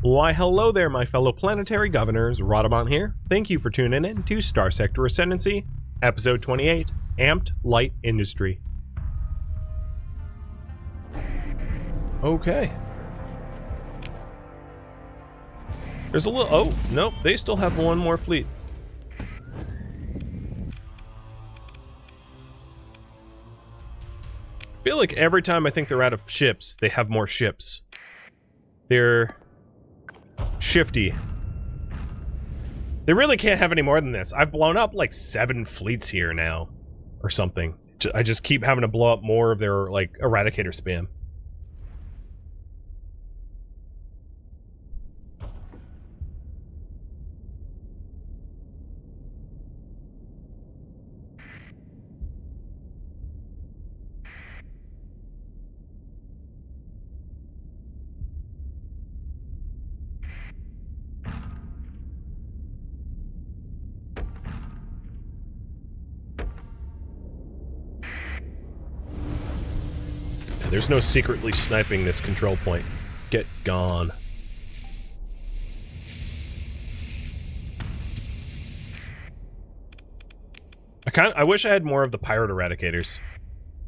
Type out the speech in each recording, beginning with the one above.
Why hello there, my fellow planetary governors, Rhadamant here. Thank you for tuning in to Starsector Ascendancy, episode 28, Amped Light Industry. Okay. There's a little, oh, nope, they still have one more fleet. I feel like every time I think they're out of ships, they have more ships. They're shifty. They really can't have any more than this. I've blown up like 7 fleets here now, or something. I just keep having to blow up more of their, like, Eradicator spam. There's no secretly sniping this control point. Get gone. I wish I had more of the pirate eradicators.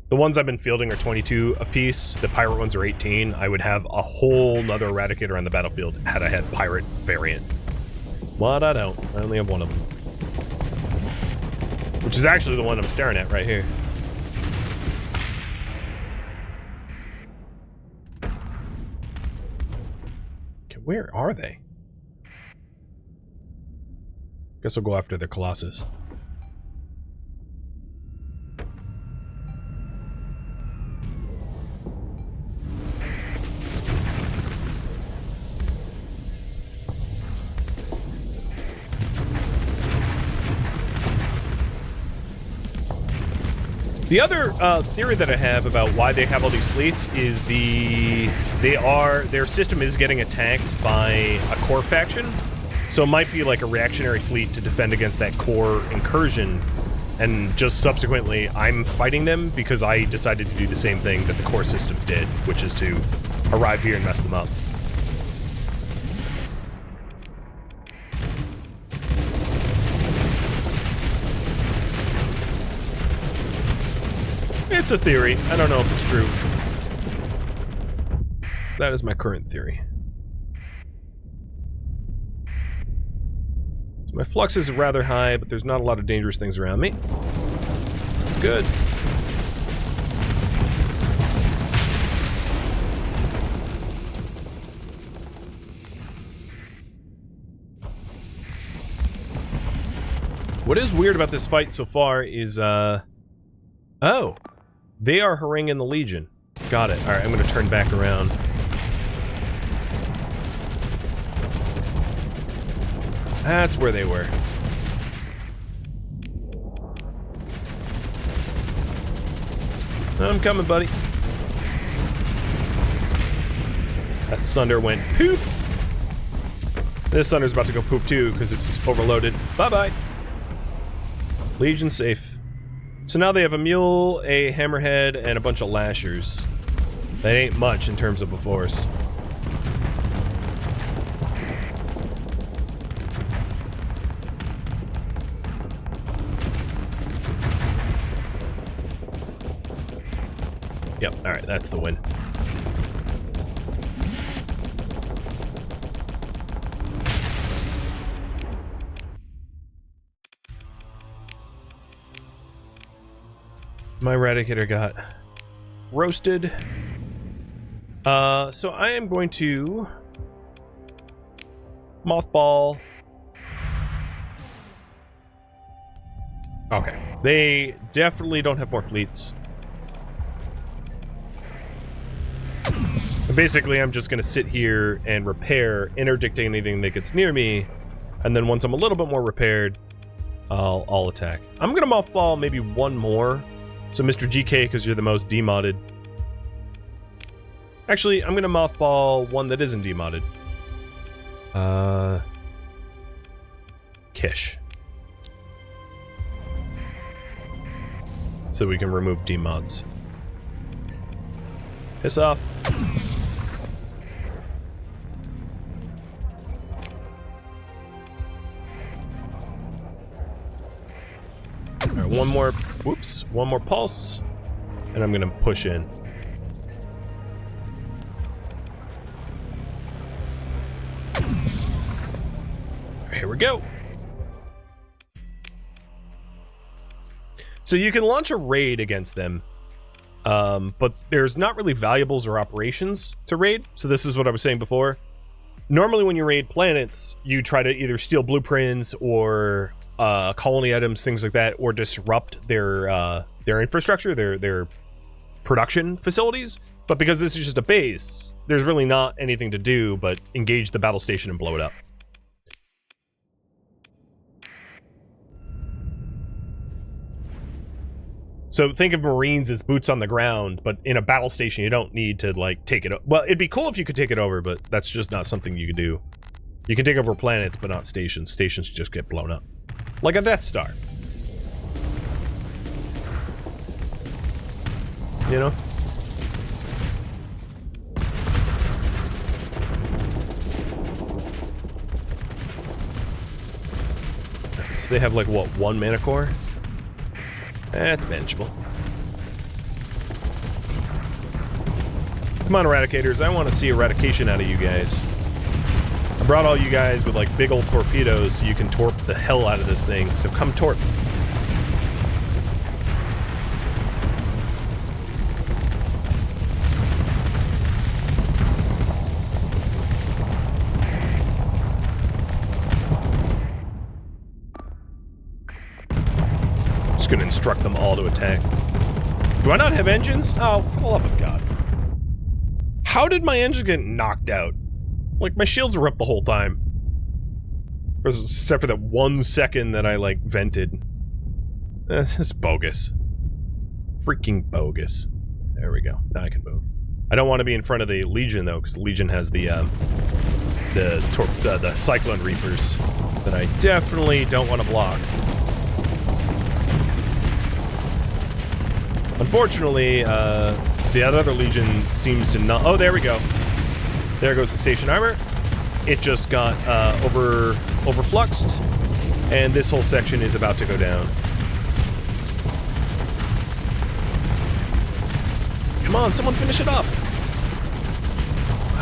The ones I've been fielding are 22 apiece. The pirate ones are 18. I would have a whole nother eradicator on the battlefield had I had pirate variant. But I don't. I only have one of them. Which is actually the one I'm staring at right here. Where are they? Guess I'll go after the Colossus. The other theory that I have about why they have all these fleets is their system is getting attacked by a core faction, so it might be like a reactionary fleet to defend against that core incursion, and just subsequently I'm fighting them because I decided to do the same thing that the core systems did, which is to arrive here and mess them up. It's a theory. I don't know if it's true. That is my current theory. So my flux is rather high, but there's not a lot of dangerous things around me. That's good. What is weird about this fight so far is, oh. They are haranguing the Legion. Got it. Alright, I'm gonna turn back around. That's where they were. I'm coming, buddy. That Sunder went poof. This Sunder's about to go poof too, because it's overloaded. Bye-bye. Legion safe. So now they have a mule, a hammerhead, and a bunch of lashers. That ain't much in terms of a force. Yep, alright, that's the win. My Eradicator got roasted. So I am going to mothball. Okay. They definitely don't have more fleets. Basically, I'm just going to sit here and repair, interdict anything that gets near me, and then once I'm a little bit more repaired, I'll attack. I'm going to mothball maybe one more. So Mr. GK, because you're the most demodded. Actually, I'm going to mothball one that isn't demodded. Kish. So we can remove demods. Piss off. Alright, one more, whoops, one more pulse, and I'm gonna push in. Here we go. So you can launch a raid against them, but there's not really valuables or operations to raid. So this is what I was saying before. Normally when you raid planets, you try to either steal blueprints or colony items, things like that, or disrupt their infrastructure, their production facilities. But because this is just a base, there's really not anything to do but engage the battle station and blow it up. So think of Marines as boots on the ground, but in a battle station, you don't need to, like, take it... Well, it'd be cool if you could take it over, but that's just not something you can do. You can take over planets, but not stations. Stations just get blown up. Like a Death Star. You know? So they have, like, what, 1 mana core? That's manageable. Come on, Eradicators. I want to see eradication out of you guys. I brought all you guys with, like, big old torpedoes so you can torp the hell out of this thing. So come torp. Gonna instruct them all to attack. Do I not have engines? Oh, for the love of God. How did my engine get knocked out? Like, my shields were up the whole time. Except for that 1 second that I, like, vented. It's bogus. Freaking bogus. There we go. Now I can move. I don't want to be in front of the Legion, though, because the Legion has the Cyclone Reapers that I definitely don't want to block. Unfortunately, the other Legion seems to not... Oh, there we go. There goes the station armor. It just got overfluxed, and this whole section is about to go down. Come on, someone finish it off.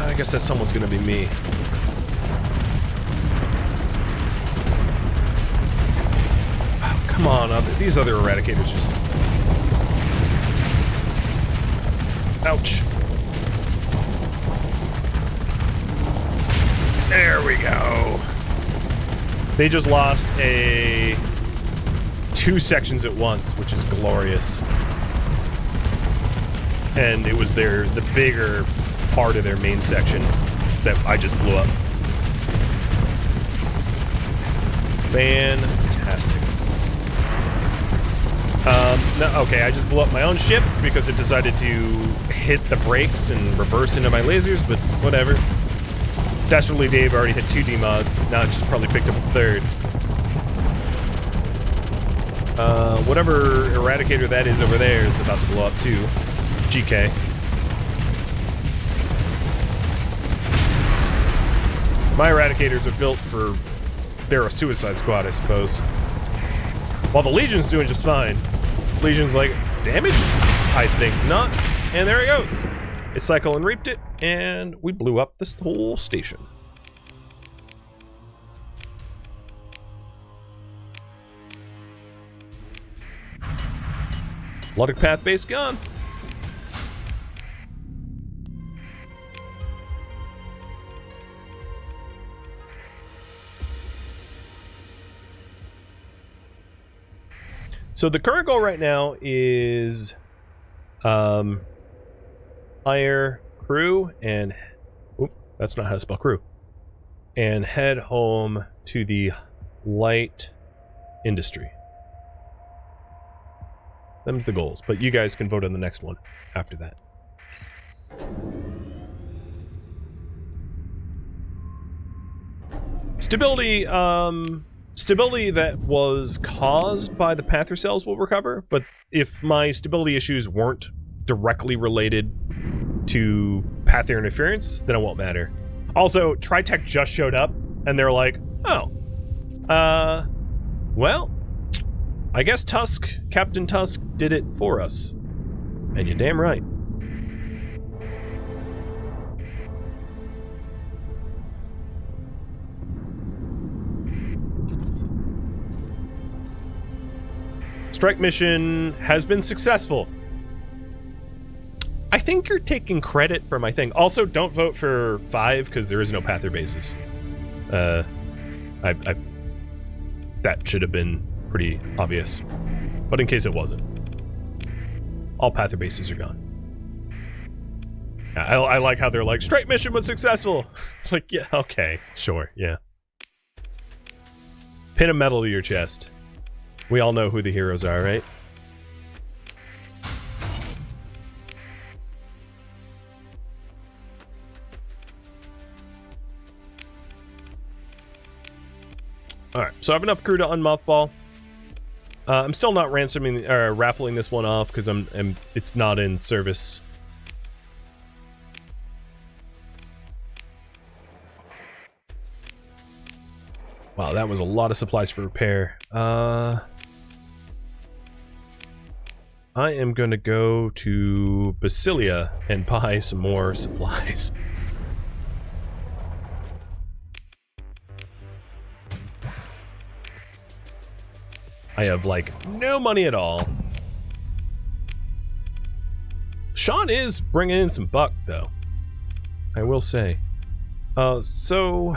I guess that someone's gonna be me. Oh, come on, these other Eradicators just... Ouch. There we go. They just lost 2 sections at once, which is glorious. And it was the bigger part of their main section that I just blew up. Fantastic. No, okay, I just blew up my own ship because it decided to hit the brakes and reverse into my lasers, but whatever. Desperately Dave already hit 2 demods, now it just probably picked up a 3rd. Whatever Eradicator that is over there is about to blow up too. GK. My Eradicators are built for... They're a suicide squad, I suppose. While the Legion's doing just fine. Legion's like, damage? I think not. And there he goes. It cycled and reaped it, and we blew up this whole station. Luddic Path base gone. So the current goal right now is hire crew and that's not how to spell crew, and head home to the light industry. Them's the goals, but you guys can vote on the next one after that. Stability, stability that was caused by the Panther cells will recover, but if my stability issues weren't directly related to Panther interference, then it won't matter. Also, Tritech just showed up, and they're like, oh, well, I guess Captain Tusk did it for us. And you're damn right. Strike mission has been successful. I think you're taking credit for my thing. Also, don't vote for 5 because there is no Pather bases. That should have been pretty obvious. But in case it wasn't. All Pather bases are gone. Yeah, I like how they're like, strike mission was successful. It's like, yeah, okay, sure, yeah. Pin a medal to your chest. We all know who the heroes are, right? Alright, so I have enough crew to unmothball. I'm still not raffling this one off because it's not in service. Wow, that was a lot of supplies for repair. I am going to go to Basilia and buy some more supplies. I have, like, no money at all. Sean is bringing in some buck, though. I will say. So...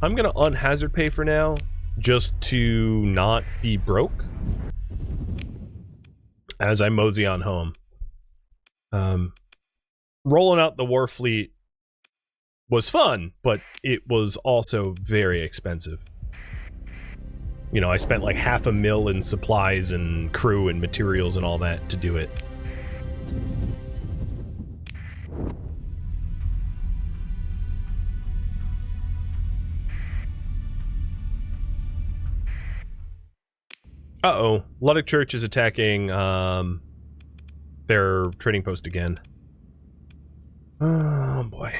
I'm going to unhazard pay for now, just to not be broke. As I mosey on home. Rolling out the war fleet was fun, but it was also very expensive. You know, I spent like $500,000 in supplies and crew and materials and all that to do it. Uh-oh. Luddic Church is attacking their trading post again. Oh, boy.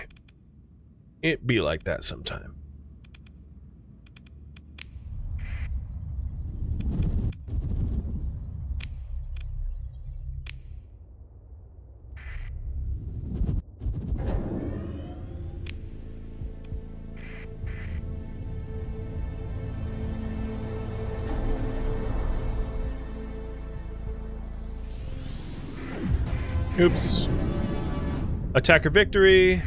It be like that sometime. Oops. Attacker victory.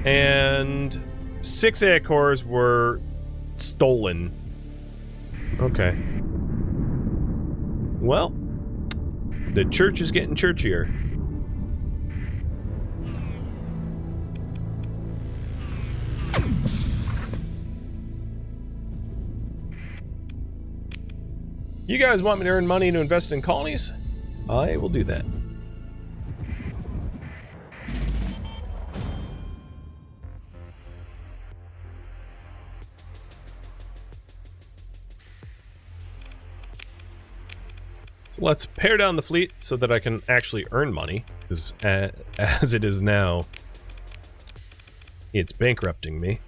And 6 air cores were stolen. Okay. Well, the church is getting churchier. You guys want me to earn money to invest in colonies? I will do that. So let's pare down the fleet so that I can actually earn money, because as it is now, it's bankrupting me.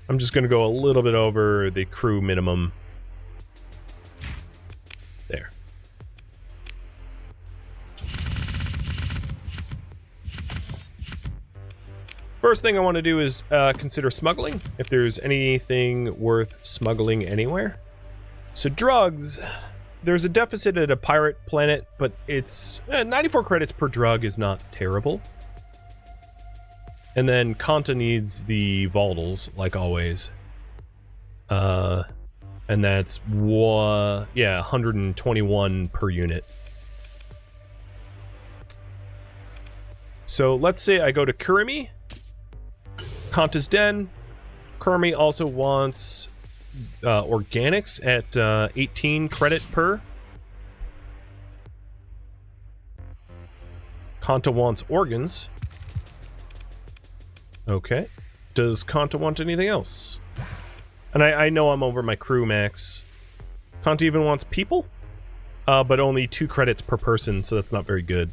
I'm just going to go a little bit over the crew minimum. There. First thing I want to do is consider smuggling, if there's anything worth smuggling anywhere. So drugs, there's a deficit at a pirate planet, but it's 94 credits per drug is not terrible. And then Kanta needs the volatils, like always. And that's 121 per unit. So let's say I go to Kurimi, Kanta's Den. Kurimi also wants organics at 18 credit per. Kanta wants organs. Okay. Does Kanta want anything else? And I know I'm over my crew max. Kanta even wants people, but only 2 credits per person, so that's not very good.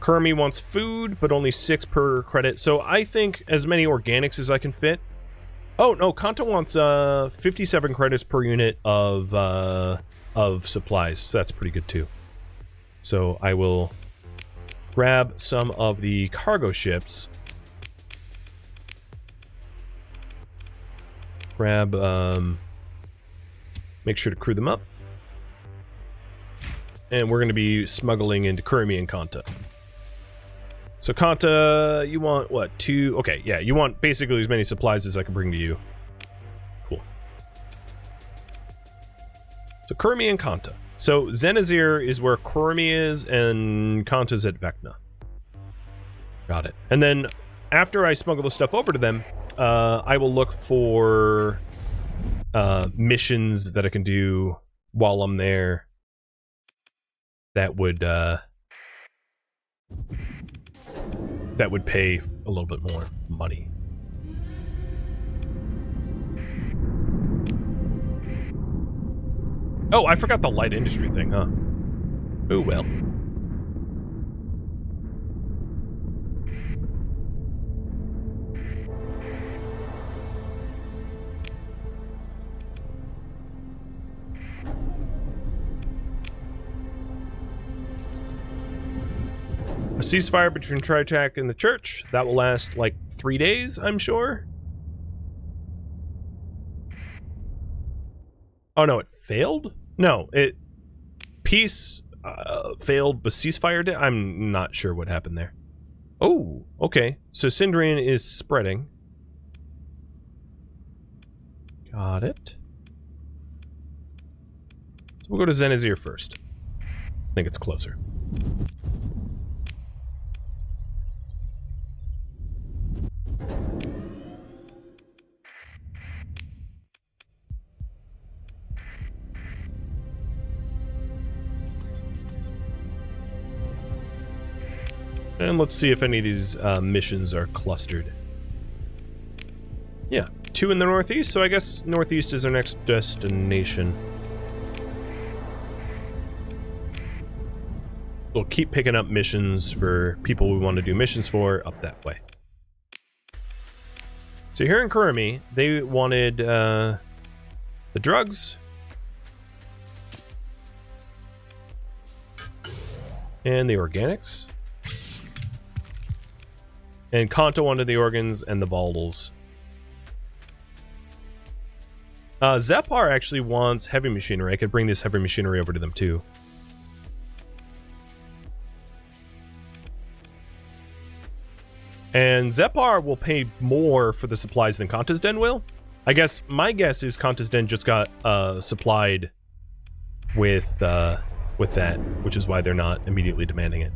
Kermi wants food, but only 6 per credit, so I think as many organics as I can fit. Oh, no, Kanta wants 57 credits per unit of supplies, so that's pretty good too. So I will grab some of the cargo ships. Grab, make sure to crew them up. And we're going to be smuggling into Kermi and Kanta. So Kanta, you want, what, 2? Okay, yeah, you want basically as many supplies as I can bring to you. Cool. So Kermi and Kanta. So Zenazir is where Kermi is, and Kanta's at Vecna. Got it. And then, after I smuggle the stuff over to them, I will look for missions that I can do while I'm there that would pay a little bit more money. Oh, I forgot the light industry thing, huh? Oh, well. A ceasefire between Triattack and the church. That will last, like, 3 days, I'm sure. Oh, no, it failed? No, it... Peace failed, but ceasefire did? I'm not sure what happened there. Oh, okay. So Sindrian is spreading. Got it. So we'll go to Zenazir first. I think it's closer. And let's see if any of these missions are clustered. Yeah, 2 in the northeast, so I guess northeast is our next destination. We'll keep picking up missions for people we want to do missions for up that way. So here in Kermi, they wanted the drugs and the organics. And Kanta wanted the organs and the Baldals. Zepar actually wants heavy machinery. I could bring this heavy machinery over to them too. And Zepar will pay more for the supplies than Kanta's Den will. I guess, my guess is Kanta's Den just got supplied with that, which is why they're not immediately demanding it.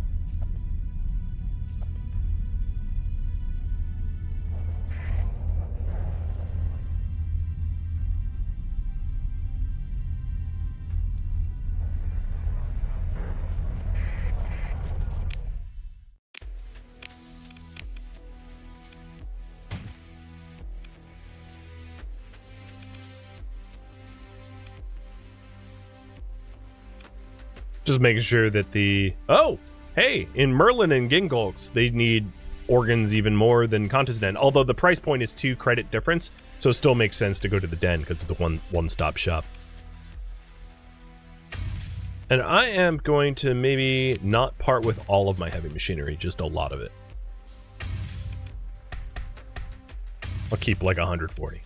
Just making sure that the... Oh! Hey! In Merlin and Gingolks, they need organs even more than Kanta's Den. Although the price point is 2 credit difference, so it still makes sense to go to the Den, because it's a one-stop shop. And I am going to maybe not part with all of my heavy machinery, just a lot of it. I'll keep like 140.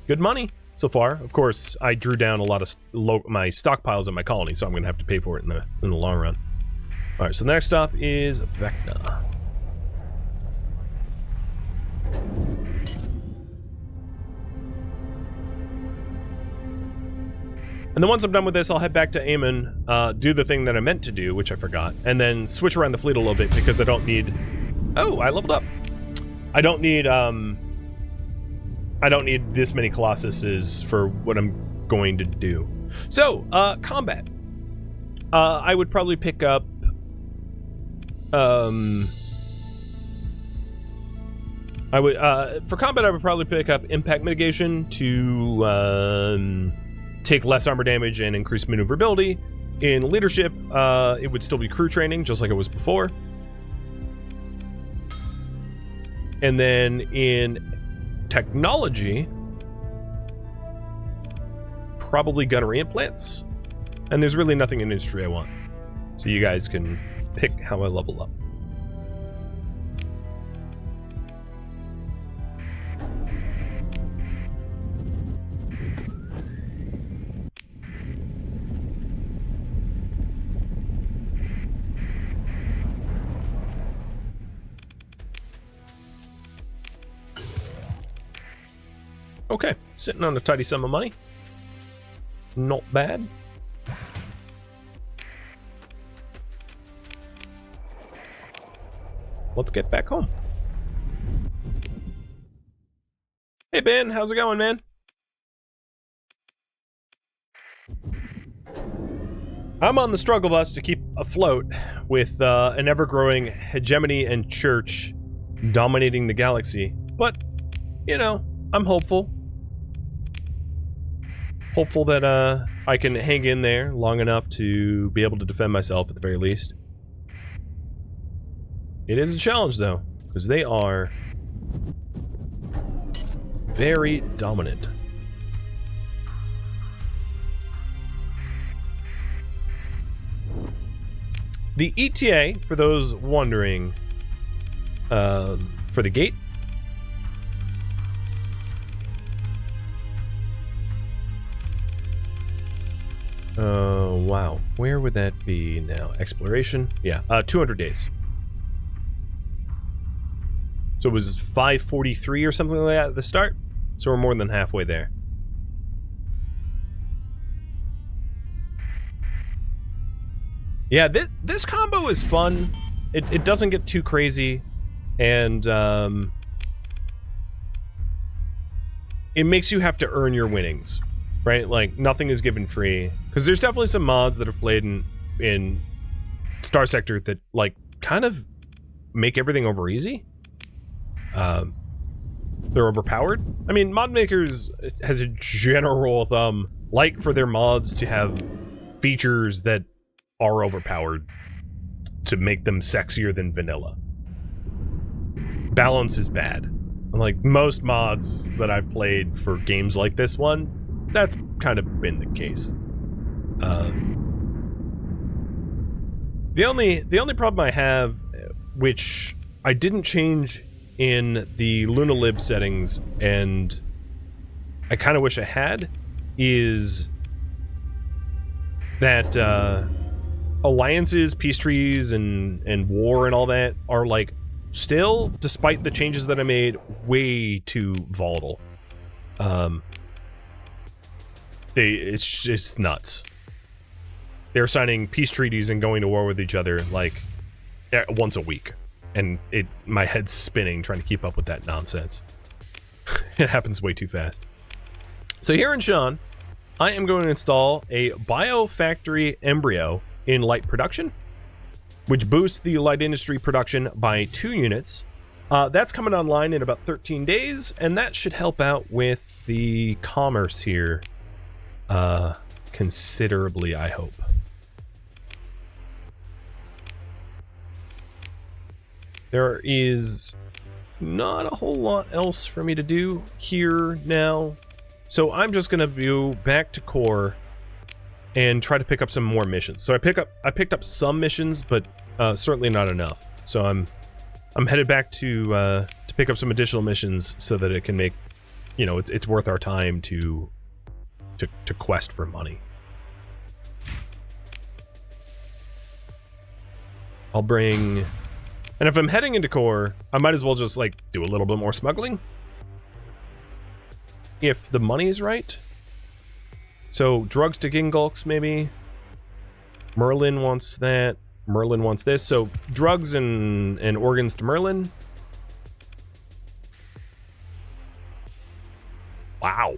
Good money so far. Of course, I drew down a lot of my stockpiles in my colony, so I'm going to have to pay for it in the long run. All right, so the next stop is Vecna. And then once I'm done with this, I'll head back to Amon, do the thing that I meant to do, which I forgot, and then switch around the fleet a little bit because I don't need... Oh, I leveled up. I don't need this many Colossuses for what I'm going to do. So, combat. I would probably pick up... I would, for combat, I would probably pick up impact mitigation to take less armor damage and increase maneuverability. In leadership, it would still be crew training, just like it was before. And then in technology, probably gunnery implants. And there's really nothing in industry I want. So you guys can pick how I level up. Okay, sitting on a tidy sum of money. Not bad. Let's get back home. Hey Ben, how's it going, man? I'm on the struggle bus to keep afloat with an ever-growing hegemony and church dominating the galaxy. But, you know, I'm hopeful. Hopeful that I can hang in there long enough to be able to defend myself at the very least. It is a challenge, though, because they are very dominant. The ETA, for those wondering, for the gate, wow. Where would that be now? Exploration? Yeah, 200 days. So it was 543 or something like that at the start. So we're more than halfway there. Yeah, this combo is fun. It doesn't get too crazy. And it makes you have to earn your winnings. Right? Like, nothing is given free. Because there's definitely some mods that have played in Starsector that, like, kind of make everything over easy. They're overpowered. I mean, mod makers has a general rule of thumb, like for their mods to have features that are overpowered to make them sexier than vanilla. Balance is bad. Like most mods that I've played for games like this one, that's kind of been the case. The only problem I have, which I didn't change in the LunaLib settings, and I kind of wish I had, is that alliances, peace trees, and war and all that are, like, still, despite the changes that I made, way too volatile. It's just nuts. They're signing peace treaties and going to war with each other, like, once a week. And my head's spinning trying to keep up with that nonsense. It happens way too fast. So here in Sean, I am going to install a biofactory embryo in light production, which boosts the light industry production by 2 units. That's coming online in about 13 days, and that should help out with the commerce here considerably, I hope. There is not a whole lot else for me to do here now, so I'm just gonna go back to core and try to pick up some more missions. So I picked up some missions, but certainly not enough. So I'm headed back to pick up some additional missions so that it can make, you know, it's worth our time to quest for money. I'll bring. And if I'm heading into core, I might as well just, like, do a little bit more smuggling. If the money's right. So, drugs to Gingulks, maybe. Merlin wants that. Merlin wants this. So, drugs and organs to Merlin. Wow.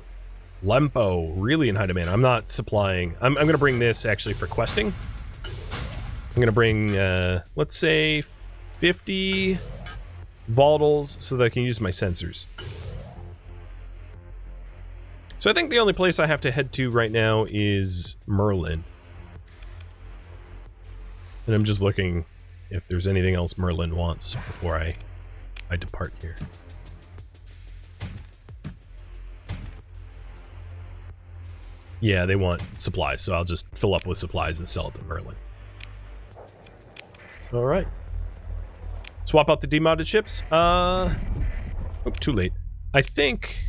Lempo, really in high demand. I'm not supplying. I'm going to bring this, actually, for questing. I'm going to bring, let's say, 50 volatiles so that I can use my sensors. So I think the only place I have to head to right now is Merlin. And I'm just looking if there's anything else Merlin wants before I depart here. Yeah, they want supplies, so I'll just fill up with supplies and sell it to Merlin. Alright. Swap out the demodded ships. Oh, too late. I think...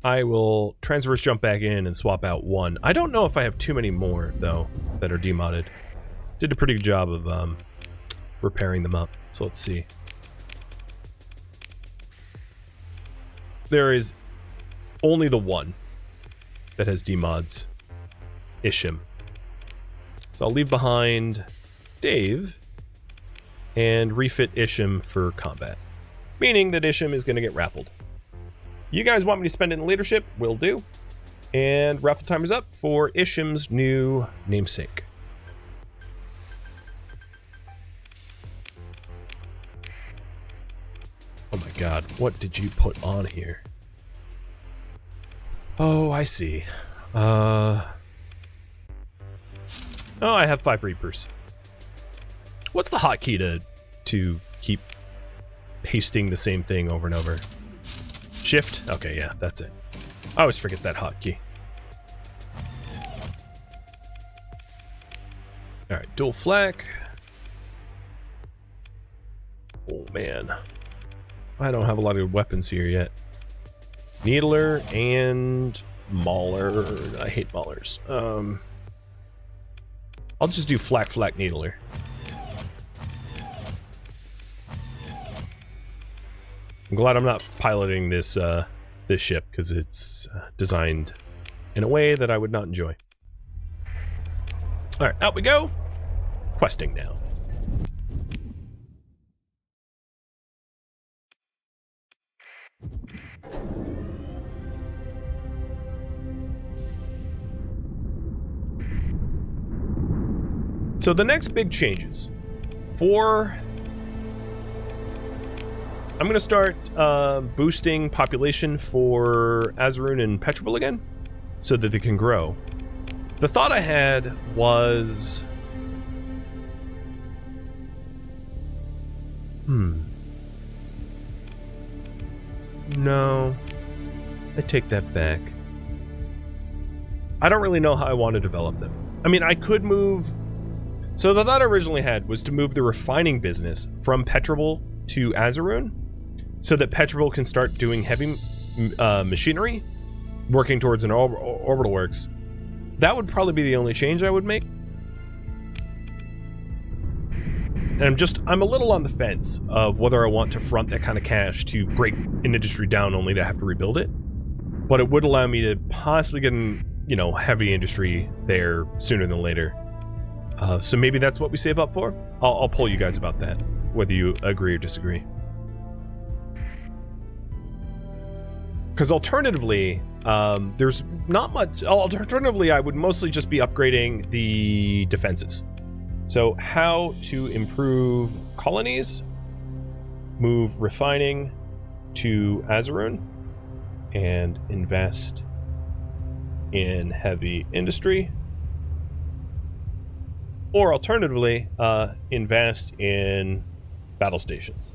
I will transverse jump back in and swap out one. I don't know if I have too many more, though, that are demodded. Did a pretty good job of repairing them up. So let's see. There is only the one that has demods. Isham. So I'll leave behind Dave and refit Isham for combat. Meaning that Isham is going to get raffled. You guys want me to spend it in leadership? Will do. And raffle time is up for Isham's new namesake. Oh my god, what did you put on here? Oh, I see. Oh, I have 5 Reapers. What's the hotkey to keep pasting the same thing over and over? Shift? Okay, yeah, that's it. I always forget that hotkey. Alright, dual flak. Oh, man. I don't have a lot of weapons here yet. Needler and Mauler. I hate Maulers. I'll just do flak needler. I'm glad I'm not piloting this this ship because it's designed in a way that I would not enjoy. All right, out we go. Questing now. So the next big changes for... I'm going to start boosting population for Azeroun and Petrable again so that they can grow. The thought I had was... No. I take that back. I don't really know how I want to develop them. I mean, I could move... So the thought I originally had was to move the refining business from Petrable to Azeroun so that Petrable can start doing heavy machinery, working towards an orbital works. That would probably be the only change I would make. And I'm a little on the fence of whether I want to front that kind of cash to break an industry down only to have to rebuild it. But it would allow me to possibly get an, heavy industry there sooner than later. So maybe that's what we save up for. I'll poll you guys about that, whether you agree or disagree. Because alternatively, there's not much... Alternatively, I would mostly just be upgrading the defenses. So how to improve colonies, move refining to Azeroun, and invest in heavy industry. Or alternatively, invest in battle stations.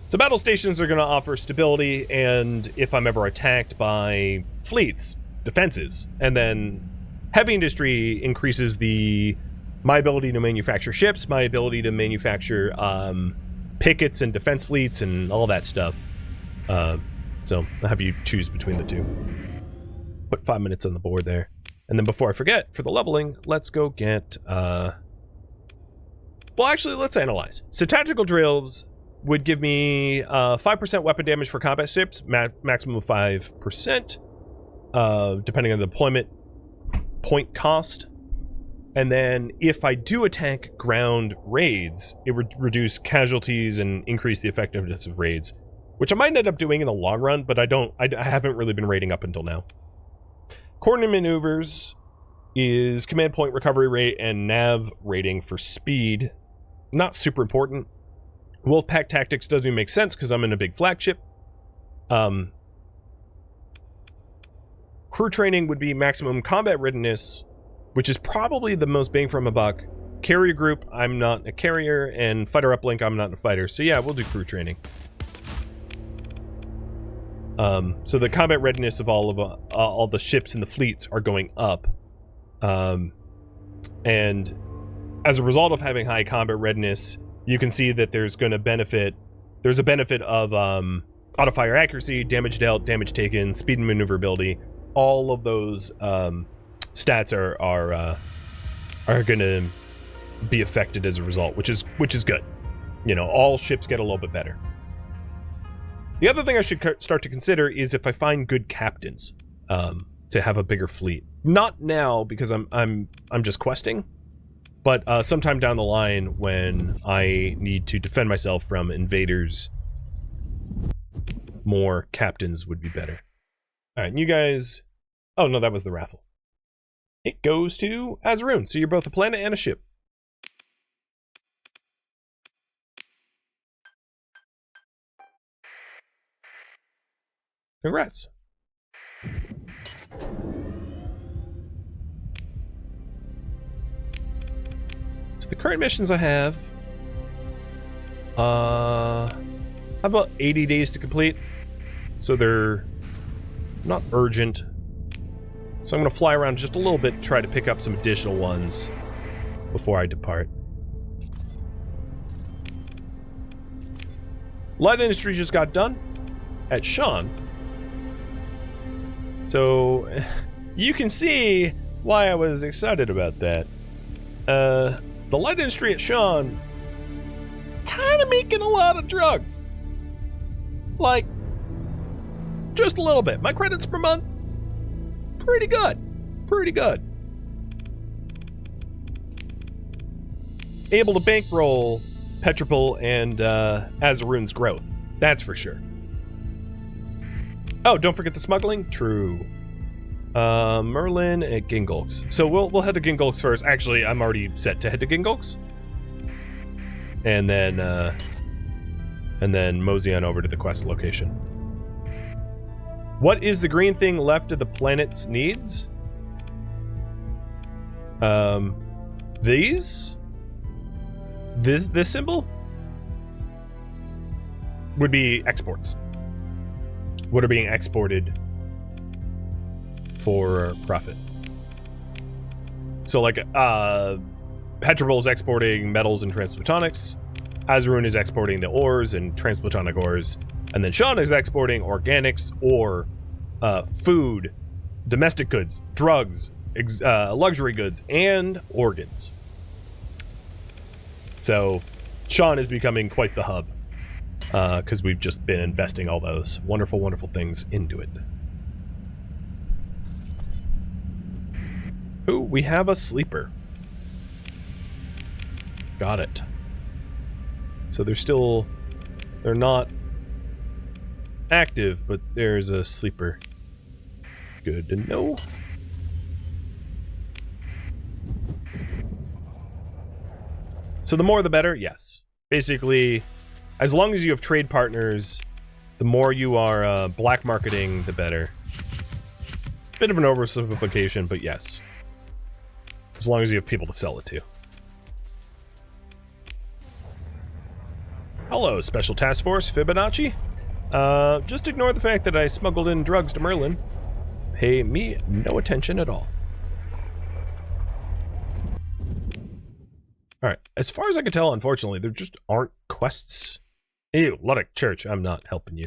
So battle stations are going to offer stability, and if I'm ever attacked by fleets, defenses. And then heavy industry increases my ability to manufacture ships, my ability to manufacture pickets and defense fleets and all that stuff. So I'll have you choose between the two. Put 5 minutes on the board there. And then before I forget, for the leveling, let's go get... Well, actually, let's analyze. So tactical drills would give me 5% weapon damage for combat ships, maximum of 5%, depending on the deployment point cost. And then if I do attack ground raids, it would reduce casualties and increase the effectiveness of raids, which I might end up doing in the long run, but I haven't really been raiding up until now. Coordinated maneuvers is command point recovery rate and nav rating for speed. Not super important. Wolfpack tactics doesn't even make sense because I'm in a big flagship. Crew training would be maximum combat readiness, which is probably the most bang from a buck. Carrier group, I'm not a carrier, and fighter uplink, I'm not a fighter. So yeah, we'll do crew training. So the combat readiness of all the ships in the fleets are going up. And as a result of having high combat readiness, you can see that there's a benefit of auto fire accuracy, damage dealt, damage taken, speed and maneuverability. All of those stats are going to be affected as a result, which is good. You know, all ships get a little bit better. The other thing I should start to consider is if I find good captains to have a bigger fleet. Not now because I'm just questing, but sometime down the line when I need to defend myself from invaders, more captains would be better. All right, and you guys... Oh, no, that was the raffle. It goes to Azeroon, so you're both a planet and a ship. Congrats. So the current missions I have... about 80 days to complete. So they're not urgent. So I'm going to fly around just a little bit, try to pick up some additional ones before I depart. Light industry just got done at Sean. So you can see why I was excited about that. The light industry at Sean kind of making a lot of drugs. Like, just a little bit. My credits per month, pretty good. Pretty good. Able to bankroll Petripol and Azeroon's growth. That's for sure. Oh, don't forget the smuggling? True. Merlin at Gingulks. So we'll head to Gingulks first. Actually, I'm already set to head to Gingulks. And then mosey on over to the quest location. What is the green thing left of the planet's needs? These? This symbol? Would be exports. What are being exported for profit. So like, Petripol is exporting metals and transplutonics. Azeroon is exporting the ores and transplutonic ores. And then Sean is exporting organics or food, domestic goods, drugs, luxury goods, and organs. So Sean is becoming quite the hub because we've just been investing all those wonderful, wonderful things into it. Ooh, we have a sleeper. Got it. So they're not active, but there's a sleeper. Good to know. So the more the better, yes. Basically, as long as you have trade partners, the more you are black marketing, the better. Bit of an oversimplification, but yes. As long as you have people to sell it to. Hello, Special Task Force Fibonacci. Just ignore the fact that I smuggled in drugs to Merlin. Pay me no attention at all. Alright, as far as I can tell, unfortunately, there just aren't quests. Ew, Luddic Church, I'm not helping you.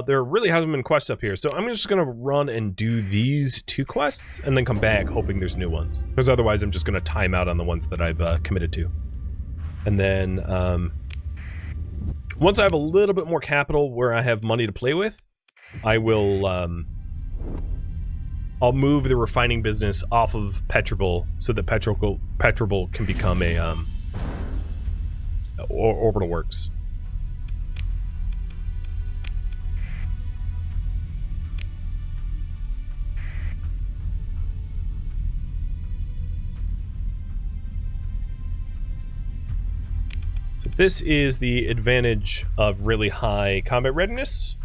There really hasn't been quests up here, so I'm just gonna run and do these 2 quests, and then come back hoping there's new ones. Because otherwise I'm just gonna time out on the ones that I've committed to. And then, once I have a little bit more capital where I have money to play with, I will, I'll move the refining business off of Petripol so that Petripol can become a, orbital works. So this is the advantage of really high combat readiness.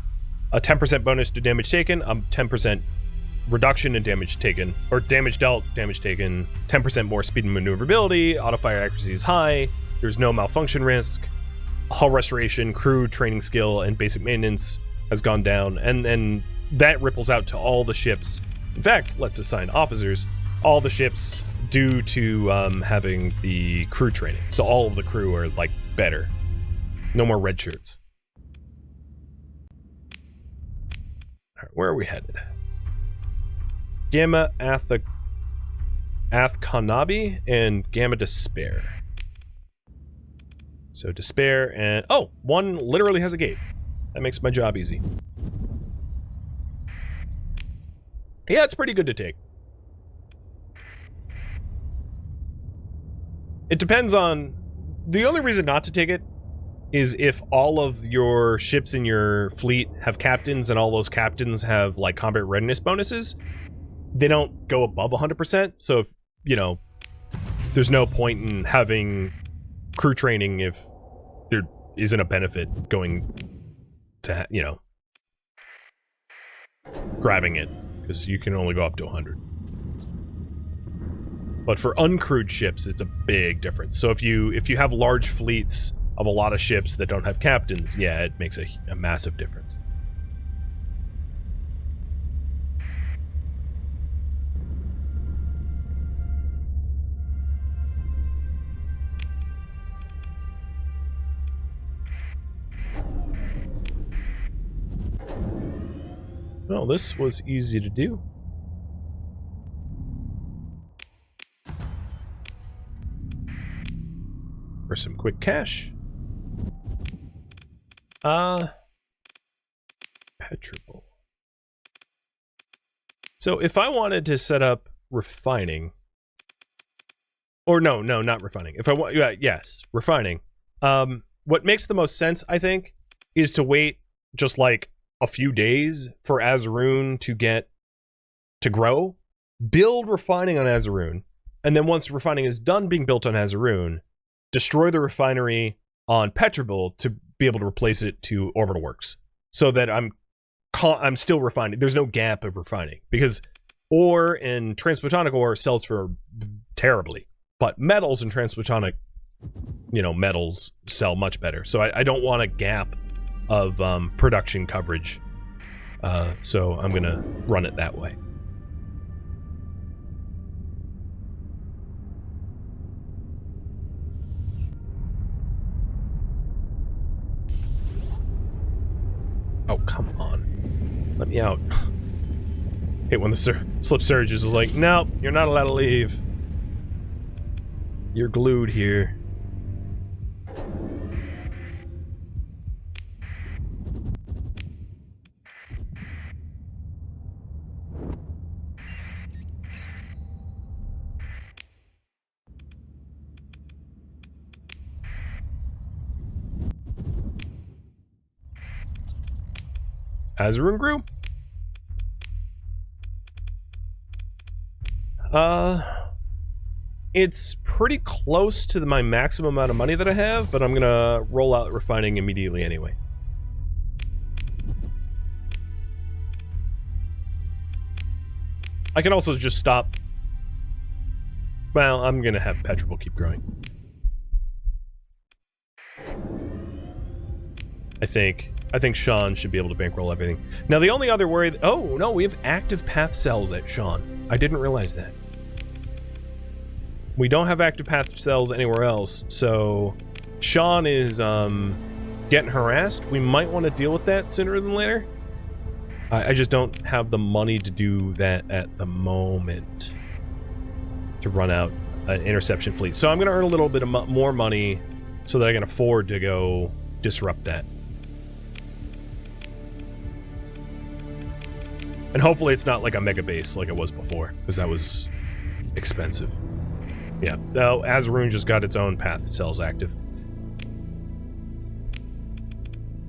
A 10% bonus to damage taken, a 10% reduction in damage taken, or damage dealt, damage taken, 10% more speed and maneuverability, auto-fire accuracy is high, there's no malfunction risk, hull restoration, crew training skill, and basic maintenance has gone down, and that ripples out to all the ships. In fact, let's assign officers, all the ships due to having the crew training. So all of the crew are, like, better. No more red shirts. All right, where are we headed? Gamma Athkanabi and Gamma Despair. So Despair and... Oh! One literally has a gate. That makes my job easy. Yeah, it's pretty good to take. It depends on... The only reason not to take it is if all of your ships in your fleet have captains and all those captains have, like, combat readiness bonuses. They don't go above 100%, so if, you know, there's no point in having crew training if there isn't a benefit going to, you know, grabbing it, because you can only go up to 100. But for uncrewed ships, it's a big difference. So if you have large fleets of a lot of ships that don't have captains, yeah, it makes a massive difference. Well, this was easy to do. For some quick cash. Petrable. So if I wanted to set up refining, or no, not refining. If I want, yes, refining. What makes the most sense, I think, is to wait just like a few days for Azaroon to grow, build refining on Azaroon, and then once refining is done being built on Azaroon, destroy the refinery on Petrable to be able to replace it to Orbital Works, so that I'm still refining. There's no gap of refining, because ore and transphotonic ore sells for terribly, but metals and transphotonic, you know, metals sell much better. So I don't want a gap of production coverage, so I'm gonna run it that way. Oh, come on. Let me out. Hate when the slip surges is like, nope, you're not allowed to leave. You're glued here. Azaroon grew. It's pretty close to my maximum amount of money that I have, but I'm gonna roll out refining immediately anyway. I can also just stop. Well, I'm gonna have Petrable keep growing. I think Sean should be able to bankroll everything. Now, the only other worry... Oh, no, we have active path cells at Sean. I didn't realize that. We don't have active path cells anywhere else, so Sean is getting harassed. We might want to deal with that sooner than later. I just don't have the money to do that at the moment, to run out an interception fleet. So I'm going to earn a little bit of more money so that I can afford to go disrupt that. And hopefully it's not like a mega base like it was before, because that was expensive. Yeah, though Azaroon just got its own path cells active.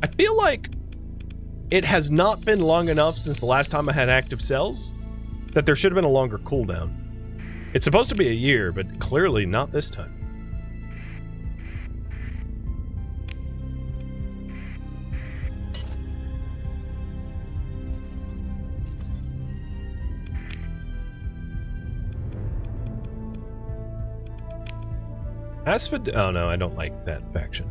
I feel like it has not been long enough since the last time I had active cells that there should have been a longer cooldown. It's supposed to be a year, but clearly not this time. Oh no, I don't like that faction.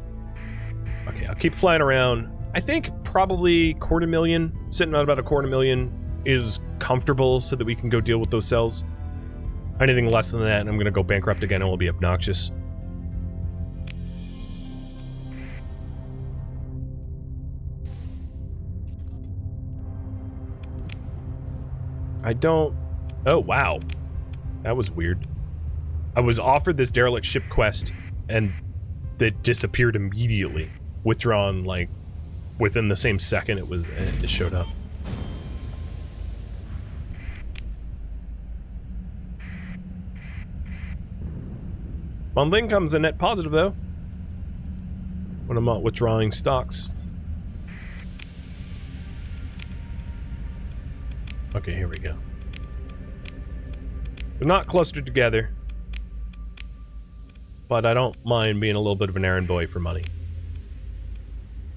Okay, I'll keep flying around. I think probably 250,000, sitting at about 250,000 is comfortable so that we can go deal with those cells. Anything less than that, I'm going to go bankrupt again. It will be obnoxious. I don't... Oh, wow. That was weird. I was offered this derelict ship quest, and it disappeared immediately. Withdrawn, like, within the same second it showed up. Monthly income's a net positive, though. When I'm not withdrawing stocks. Okay, here we go. They're not clustered together. But I don't mind being a little bit of an errand boy for money.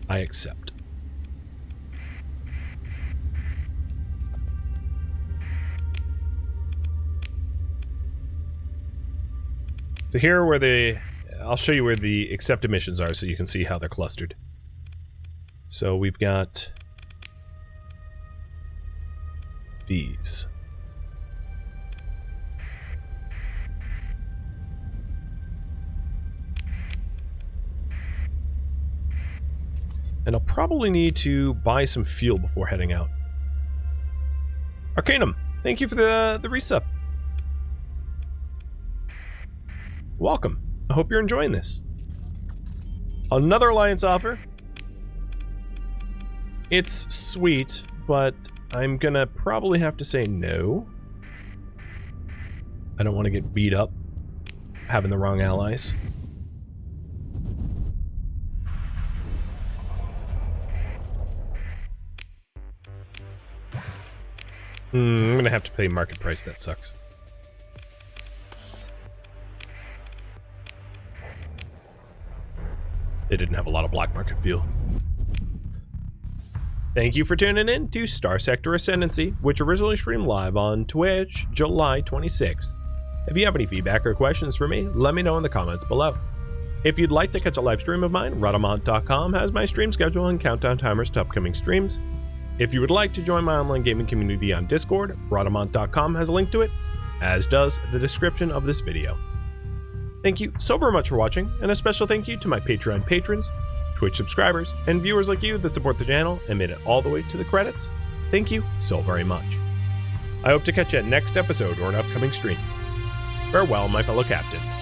I accept. So here are where I'll show you where the accepted missions are so you can see how they're clustered. So we've got these. And I'll probably need to buy some fuel before heading out. Arcanum, thank you for the resub. Welcome. I hope you're enjoying this. Another Alliance offer. It's sweet, but I'm gonna probably have to say no. I don't want to get beat up having the wrong allies. I'm gonna have to pay market price. That sucks. They didn't have a lot of black market fuel. Thank you for tuning in to Starsector Ascendancy, which originally streamed live on Twitch, July 26th. If you have any feedback or questions for me, let me know in the comments below. If you'd like to catch a live stream of mine, Rhadamant.com has my stream schedule and countdown timers to upcoming streams. If you would like to join my online gaming community on Discord, Rhadamant.com has a link to it, as does the description of this video. Thank you so very much for watching, and a special thank you to my Patreon patrons, Twitch subscribers, and viewers like you that support the channel and made it all the way to the credits. Thank you so very much. I hope to catch you at next episode or an upcoming stream. Farewell, my fellow captains.